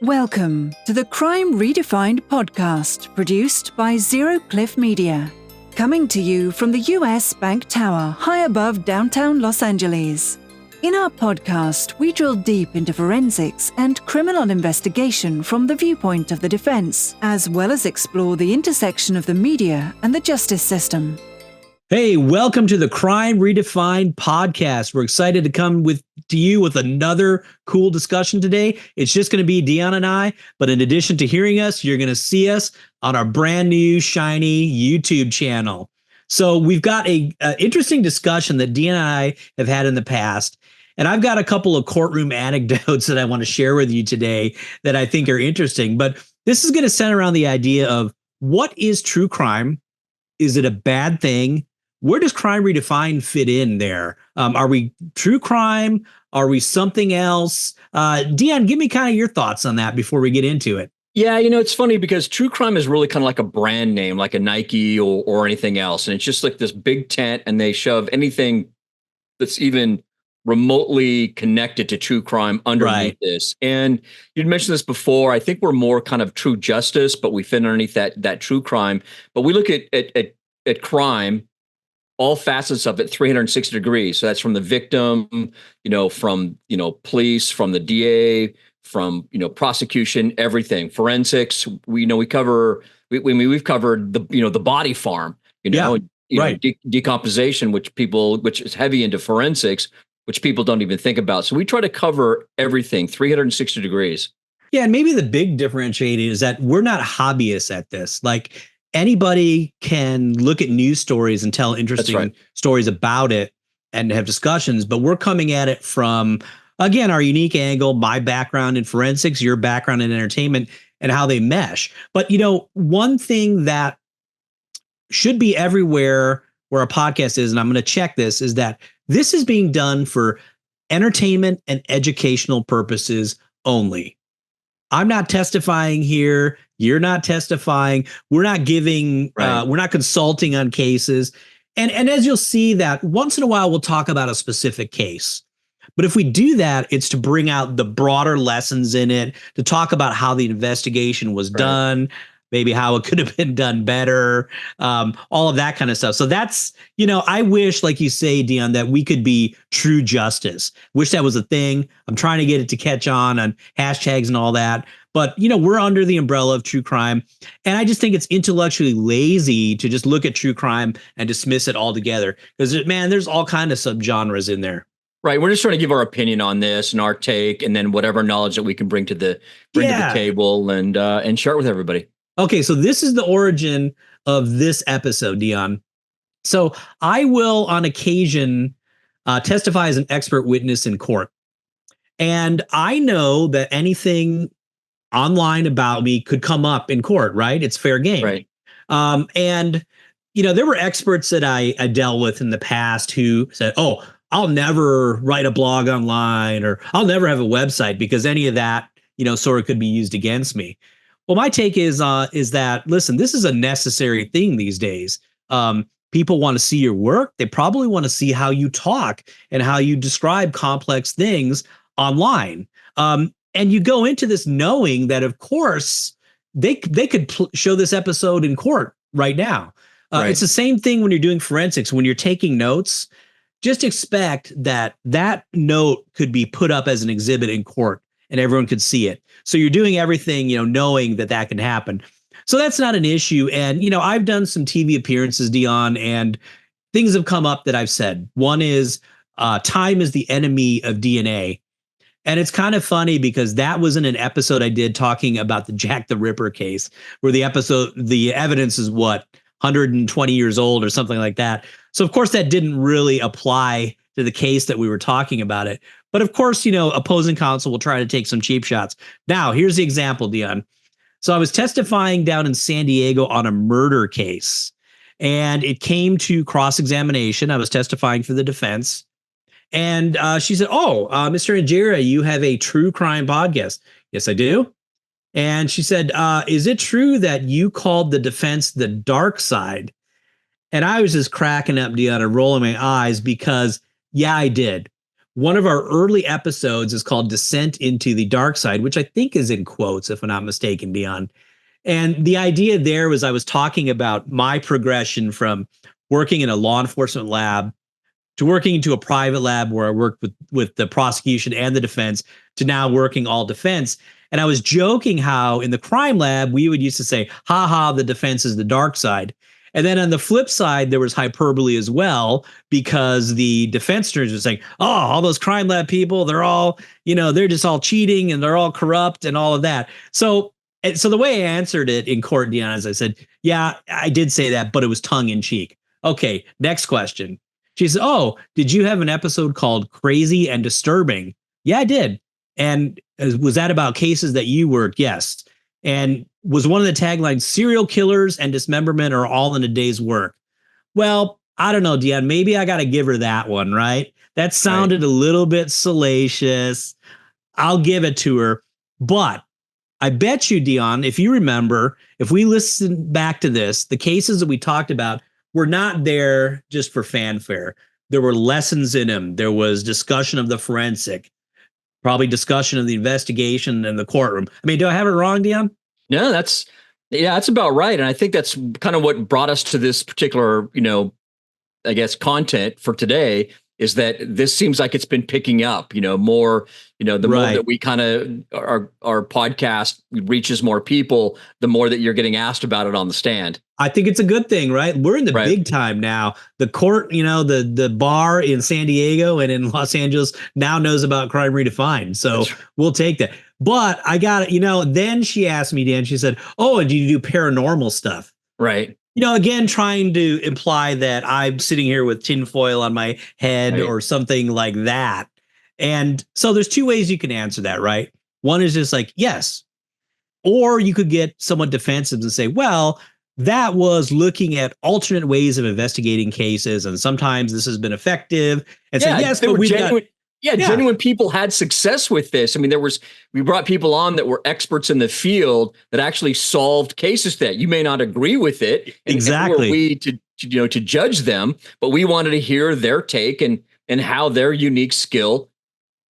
Welcome to the Crime Redefined podcast, produced by Zero Cliff Media. Coming to you from the US Bank Tower, high above downtown Los Angeles. In our podcast, we drill deep into forensics and criminal investigation from the viewpoint of the defense, as well as explore the intersection of the media and the justice system. Hey, welcome to the Crime Redefined podcast. We're excited to come to you with another cool discussion today. It's just going to be Dion and I, but in addition to hearing us, you're going to see us on our brand new shiny YouTube channel. So we've got a interesting discussion that Dion and I have had in the past, and I've got a couple of courtroom anecdotes that I want to share with you today that I think are interesting. But this is going to center around the idea of what is true crime? Is it a bad thing? Where does Crime Redefined fit in there? Are we true crime? Are we something else? Dion, give me kind of your thoughts on that before we get into it. Yeah, it's funny because true crime is really kind of like a brand name, like a Nike or anything else. And it's just like this big tent, and they shove anything that's even remotely connected to true crime underneath this. And you'd mentioned this before. I think we're more kind of true justice, but we fit underneath that true crime. But we look at crime, all facets of it, 360 degrees. So that's from the victim, from police, from the DA, from prosecution, everything, forensics. We've covered the body farm, decomposition, which is heavy into forensics, which people don't even think about. So we try to cover everything, 360 degrees. Yeah, and maybe the big differentiating is that we're not hobbyists at this. Like, anybody can look at news stories and tell interesting stories about it and have discussions, but we're coming at it from, again, our unique angle, my background in forensics, your background in entertainment, and how they mesh. But, one thing that should be everywhere where a podcast is, and I'm going to check this, is that this is being done for entertainment and educational purposes only. I'm not testifying here. You're not testifying. We're not giving, we're not consulting on cases. And as you'll see that once in a while, we'll talk about a specific case. But if we do that, it's to bring out the broader lessons in it, to talk about how the investigation was done, maybe how it could have been done better, all of that kind of stuff. So that's, I wish, like you say, Dion, that we could be true justice. Wish that was a thing. I'm trying to get it to catch on hashtags and all that. But, we're under the umbrella of true crime. And I just think it's intellectually lazy to just look at true crime and dismiss it altogether. Because, man, there's all kinds of subgenres in there. Right. We're just trying to give our opinion on this and our take, and then whatever knowledge that we can bring to the table and share it with everybody. Okay, so this is the origin of this episode, Dion. So I will, on occasion, testify as an expert witness in court. And I know that anything online about me could come up in court, right? It's fair game. Right. And, there were experts that I dealt with in the past who said, oh, I'll never write a blog online, or I'll never have a website because any of that, sort of could be used against me. Well, my take is that, listen, this is a necessary thing these days. People want to see your work. They probably want to see how you talk and how you describe complex things online. And you go into this knowing that, of course, they could show this episode in court right now. It's the same thing when you're doing forensics. When you're taking notes, just expect that note could be put up as an exhibit in court and everyone could see it. So you're doing everything, knowing that can happen. So that's not an issue. And, I've done some TV appearances, Dion, and things have come up that I've said. One is time is the enemy of DNA. And it's kind of funny because that was in an episode I did talking about the Jack the Ripper case, where the evidence is 120 years old or something like that. So, of course, that didn't really apply to the case that we were talking about it. But of course, opposing counsel will try to take some cheap shots. Now, here's the example, Dion. So I was testifying down in San Diego on a murder case, and it came to cross-examination. I was testifying for the defense. And she said, Mr. Anjaria, you have a true crime podcast. Yes, I do. And she said, is it true that you called the defense the dark side? And I was just cracking up, Dion, and rolling my eyes because, yeah, I did. one of our early episodes is called Descent into the Dark Side, which I think is in quotes, if I'm not mistaken, Dion. And the idea there was I was talking about my progression from working in a law enforcement lab to working into a private lab where I worked with the prosecution and the defense to now working all defense. And I was joking how in the crime lab, we would used to say, ha ha, the defense is the dark side. And then on the flip side, there was hyperbole as well, because the defense attorneys were saying, oh, all those crime lab people, they're all, they're just all cheating and they're all corrupt and all of that. So the way I answered it in court, Dion, is I said, yeah, I did say that, but it was tongue in cheek. Okay, next question. She said, oh, did you have an episode called Crazy and Disturbing? Yeah, I did. And was that about cases that you worked? Yes. And was one of the taglines serial killers and dismemberment are all in a day's work? Well, I don't know, Dion. Maybe I got to give her that one, right? That sounded a little bit salacious. I'll give it to her. But I bet you, Dion, if you remember, if we listen back to this, the cases that we talked about were not there just for fanfare. There were lessons in them. There was discussion of the forensic, probably discussion of the investigation in the courtroom. I mean, do I have it wrong, Dion? No, that's about right. And I think that's kind of what brought us to this particular, I guess, content for today, is that this seems like it's been picking up, more, the more that we kind of our podcast reaches more people, the more that you're getting asked about it on the stand. I think it's a good thing, right? We're in the big time now. The court, the bar in San Diego and in Los Angeles now knows about Crime Redefined. So we'll take that. But I got it, then she asked me, Dan, she said, oh, and do you do paranormal stuff? Right. Again, trying to imply that I'm sitting here with tinfoil on my head or something like that. And so there's two ways you can answer that, right? One is just like, yes. Or you could get somewhat defensive and say, well, that was looking at alternate ways of investigating cases. And sometimes this has been effective. And say, yes, but we've got... Genuine people had success with this. I mean, we brought people on that were experts in the field that actually solved cases that you may not agree with it. Exactly. Who are we to judge them, but we wanted to hear their take and how their unique skill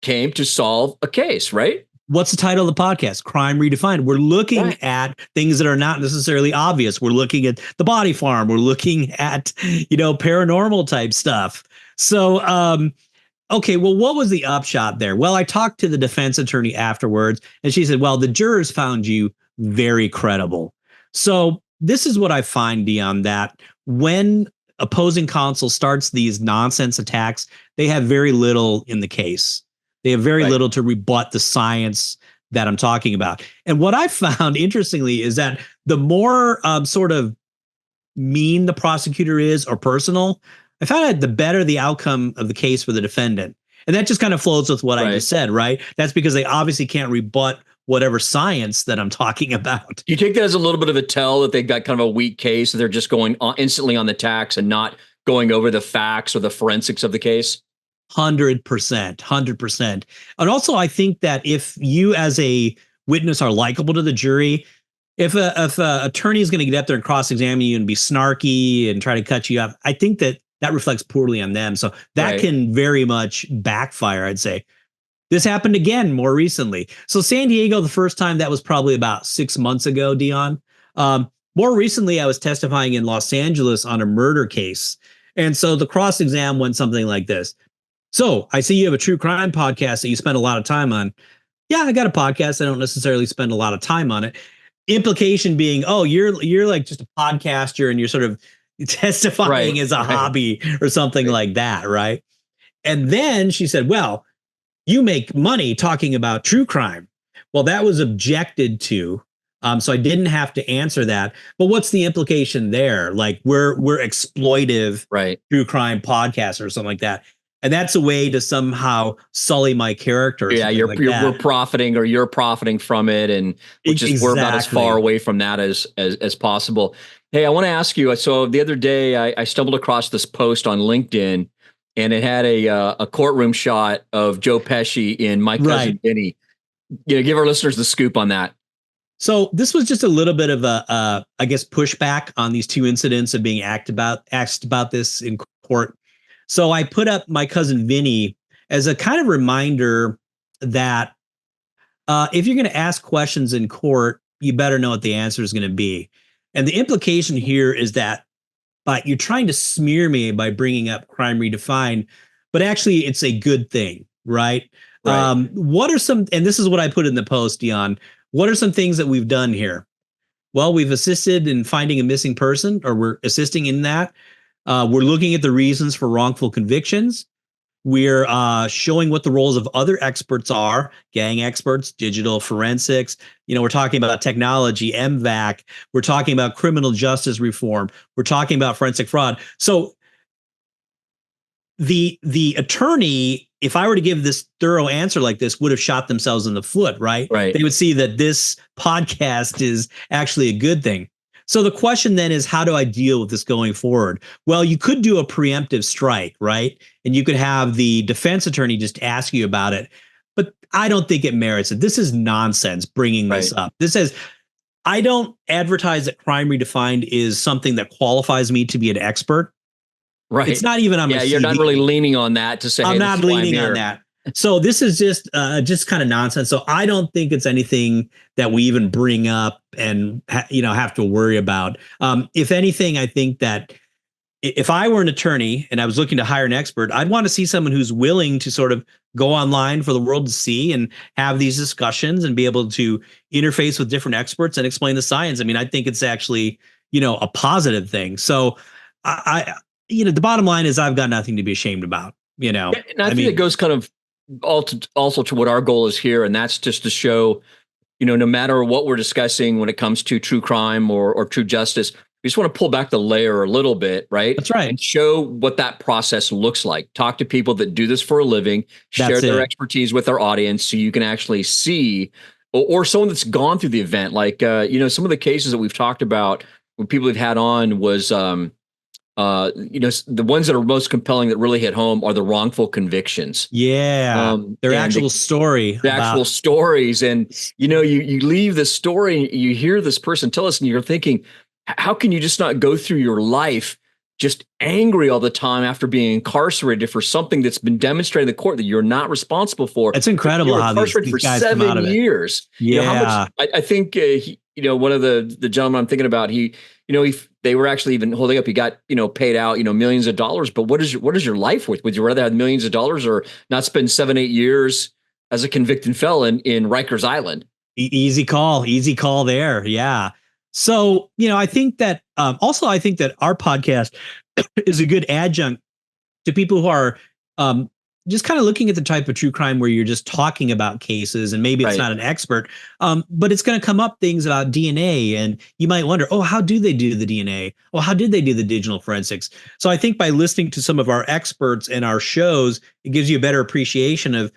came to solve a case, right? What's the title of the podcast? Crime Redefined. We're looking at things that are not necessarily obvious. We're looking at the body farm. We're looking at, paranormal type stuff. So, okay, well, what was the upshot there? Well, I talked to the defense attorney afterwards, and she said, well, the jurors found you very credible. So this is what I find, Dion, that when opposing counsel starts these nonsense attacks, they have very little in the case. They have very little to rebut the science that I'm talking about. And what I found, interestingly, is that the more sort of mean the prosecutor is or personal, I found that the better the outcome of the case for the defendant. And that just kind of flows with what I just said, right? That's because they obviously can't rebut whatever science that I'm talking about. You take that as a little bit of a tell that they've got kind of a weak case, so they're just going instantly on the tax and not going over the facts or the forensics of the case? 100%. And also, I think that if you as a witness are likable to the jury, if a attorney is going to get up there and cross-examine you and be snarky and try to cut you off, I think that reflects poorly on them. So that can very much backfire, I'd say. This happened again more recently. So San Diego, the first time, that was probably about 6 months ago, Dion. More recently, I was testifying in Los Angeles on a murder case. And so the cross-exam went something like this. So I see you have a true crime podcast that you spend a lot of time on. Yeah, I got a podcast. I don't necessarily spend a lot of time on it. Implication being, oh, you're like just a podcaster and you're sort of testifying as a hobby or something like that, right? And then she said, well, you make money talking about true crime. Well, that was objected to. So I didn't have to answer that. But what's the implication there? Like we're exploitive true crime podcasts or something like that. And that's a way to somehow sully my character. Yeah, we're profiting, or you're profiting from it, and we're about as far away from that as possible. Hey, I want to ask you. So the other day, I stumbled across this post on LinkedIn, and it had a courtroom shot of Joe Pesci in My Cousin Vinny. Give our listeners the scoop on that. So this was just a little bit of a I guess, pushback on these two incidents of being asked about this in court. So I put up My Cousin Vinny as a kind of reminder that if you're going to ask questions in court, you better know what the answer is going to be. And the implication here is that you're trying to smear me by bringing up Crime Redefined, but actually it's a good thing, right? What are some, and this is what I put in the post, Dion, what are some things that we've done here? Well, we've assisted in finding a missing person, or we're assisting in that. We're looking at the reasons for wrongful convictions. We're showing what the roles of other experts are, gang experts, digital forensics. We're talking about technology, MVAC. We're talking about criminal justice reform. We're talking about forensic fraud. So the attorney, if I were to give this thorough answer like this, would have shot themselves in the foot, right? They would see that this podcast is actually a good thing. So the question then is, how do I deal with this going forward? Well, you could do a preemptive strike, right? And you could have the defense attorney just ask you about it. But I don't think it merits it. This is nonsense bringing this up. This says, I don't advertise that Crime Redefined is something that qualifies me to be an expert. Right. It's not even on my you're CV. not really leaning on that to say, I'm not leaning on that. So this is just kind of nonsense. So I don't think it's anything that we even bring up and have to worry about. If anything, I think that if I were an attorney and I was looking to hire an expert, I'd want to see someone who's willing to sort of go online for the world to see and have these discussions and be able to interface with different experts and explain the science. I mean, I think it's actually a positive thing. So I the bottom line is I've got nothing to be ashamed about. And I think it goes kind of also to what our goal is here, and that's just to show, no matter what we're discussing when it comes to true crime or true justice, we just want to pull back the layer a little bit, right? That's right. And show what that process looks like. Talk to people that do this for a living, share their expertise with our audience so you can actually see, or someone that's gone through the event. Like, some of the cases that we've talked about when people have had on was, the ones that are most compelling that really hit home are the wrongful convictions. Yeah. Their actual story. The actual stories. And, you leave the story, you hear this person tell us, and you're thinking, how can you just not go through your life just angry all the time after being incarcerated for something that's been demonstrated in the court that you're not responsible for? It's incredible how these guys come out of it. 7 years. Yeah. How much, I think, one of the gentlemen I'm thinking about, they were actually even holding up, he got, paid out, millions of dollars. But what is your life worth? Would you rather have millions of dollars or not spend 7-8 years as a convicted felon in Rikers Island? Easy call there. Yeah. So, I think that I think that our podcast is a good adjunct to people who are just kind of looking at the type of true crime where you're just talking about cases and maybe it's not an expert, but it's going to come up things about DNA. And you might wonder, how do they do the DNA? Well, how did they do the digital forensics? So I think by listening to some of our experts and our shows, it gives you a better appreciation of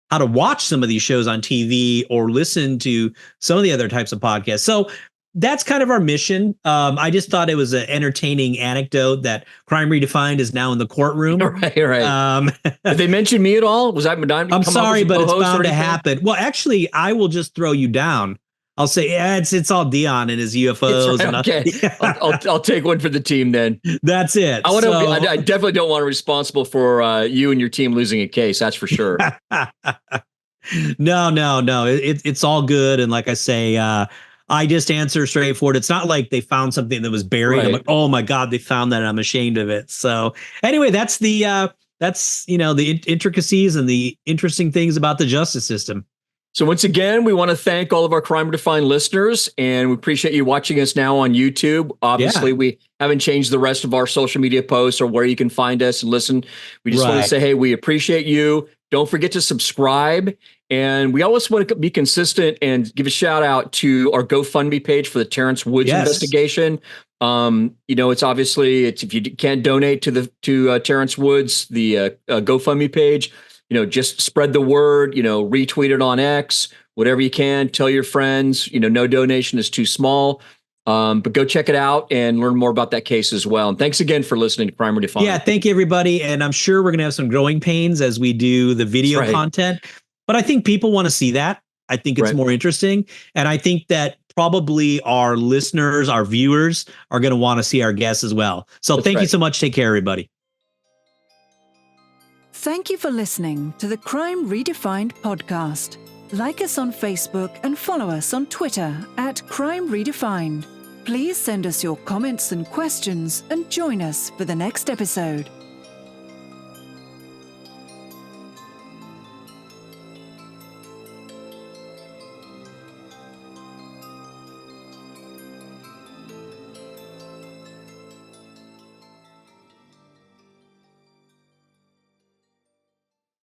how to watch some of these shows on TV or listen to some of the other types of podcasts. So that's kind of our mission. I just thought it was an entertaining anecdote that Crime Redefined is now in the courtroom. Right. Did they mention me at all? Was I'm sorry, but it's bound to happen. Well, actually, I will just throw you down. I'll say, it's all Dion and his UFOs. Right, and okay. I'll take one for the team then. That's it. I definitely don't want to be responsible for you and your team losing a case. That's for sure. No. It's all good. And like I say, I just answer straightforward. It's not like they found something that was buried. Right. I'm like, oh my God, they found that and I'm ashamed of it. So anyway, that's the intricacies and the interesting things about the justice system. So once again, we want to thank all of our Crime Redefined listeners, and we appreciate you watching us now on YouTube. Obviously, we haven't changed the rest of our social media posts or where you can find us and listen. We just want to say, hey, we appreciate you. Don't forget to subscribe. And we always want to be consistent and give a shout out to our GoFundMe page for the Terrence Woods investigation. It's obviously if you can't donate to Terrence Woods, the GoFundMe page, just spread the word, retweet it on X, whatever you can, tell your friends, no donation is too small. But go check it out and learn more about that case as well. And thanks again for listening to Crime Redefined. Yeah, thank you, everybody. And I'm sure we're going to have some growing pains as we do the video content. But I think people want to see that. I think it's more interesting. And I think that probably our listeners, our viewers are going to want to see our guests as well. So thank you so much. Take care, everybody. Thank you for listening to the Crime Redefined podcast. Like us on Facebook and follow us on Twitter at Crime Redefined. Please send us your comments and questions and join us for the next episode.